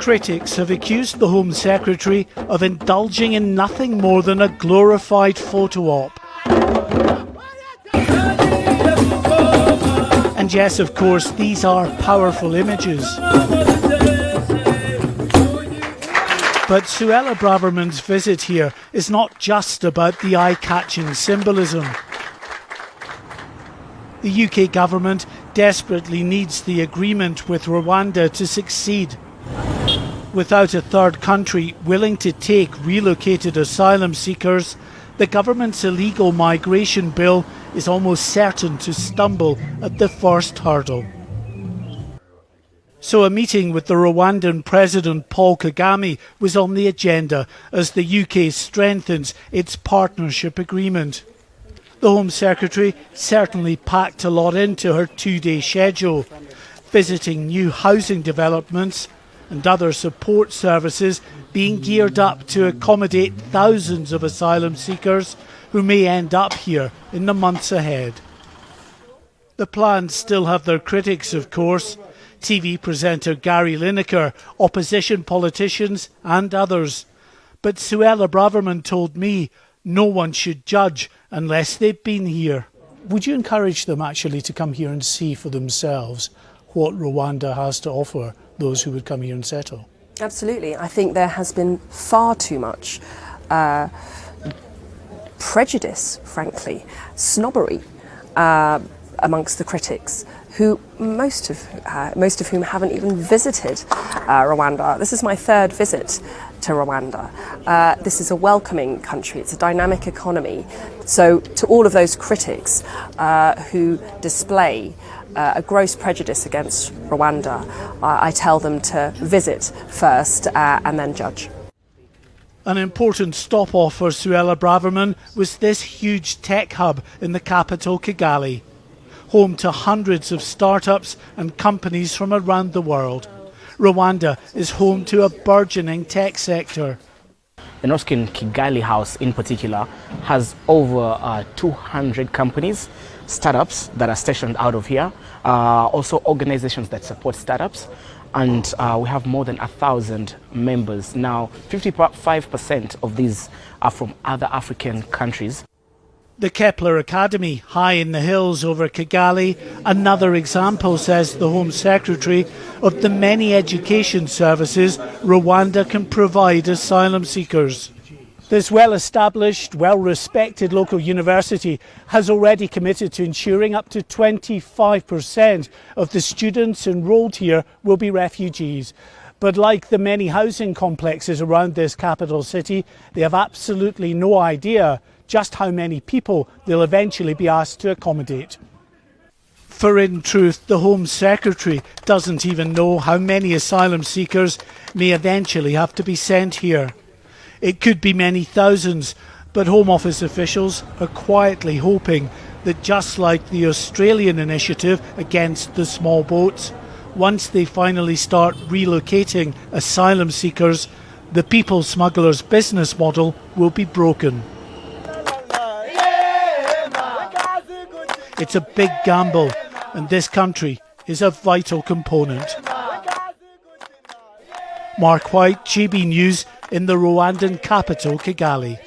Critics have accused the Home Secretary of indulging in nothing more than a glorified photo op. And yes, of course, these are powerful images. But Suella Braverman's visit here is not just about the eye-catching symbolism. The UK government desperately needs the agreement with Rwanda to succeed. Without a third country willing to take relocated asylum seekers, the government's illegal migration bill is almost certain to stumble at the first hurdle. So a meeting with the Rwandan President Paul Kagame was on the agenda as the UK strengthens its partnership agreement. The Home Secretary certainly packed a lot into her two-day schedule, visiting new housing developments and other support services being geared up to accommodate thousands of asylum seekers who may end up here in the months ahead. The plans still have their critics, of course. TV presenter Gary Lineker, opposition politicians and others. But Suella Braverman told me no one should judge unless they've been here. Would you encourage them actually to come here and see for themselves what Rwanda has to offer those who would come here and settle? Absolutely. I think there has been far too much prejudice, frankly, snobbery amongst the critics, who most of whom haven't even visited Rwanda. This is my third visit to Rwanda. This is a welcoming country. It's a dynamic economy. So to all of those critics who display a gross prejudice against Rwanda, I tell them to visit first and then judge. An important stop-off for Suella Braverman was this huge tech hub in the capital, Kigali, home to hundreds of startups and companies from around the world. Rwanda is home to a burgeoning tech sector. The Noskin Kigali House in particular has over 200 companies, startups that are stationed out of here, also organizations that support startups, and we have more than 1,000 members. Now, 55% of these are from other African countries. The Kepler Academy, high in the hills over Kigali, another example, says the Home Secretary, of the many education services Rwanda can provide asylum seekers. This well-established, well-respected local university has already committed to ensuring up to 25% of the students enrolled here will be refugees. But like the many housing complexes around this capital city, they have absolutely no idea just how many people they'll eventually be asked to accommodate. For in truth, the Home Secretary doesn't even know how many asylum seekers may eventually have to be sent here. It could be many thousands, but Home Office officials are quietly hoping that just like the Australian initiative against the small boats, once they finally start relocating asylum seekers, the people smugglers' business model will be broken. It's a big gamble, and this country is a vital component. Mark White, GB News, in the Rwandan capital, Kigali.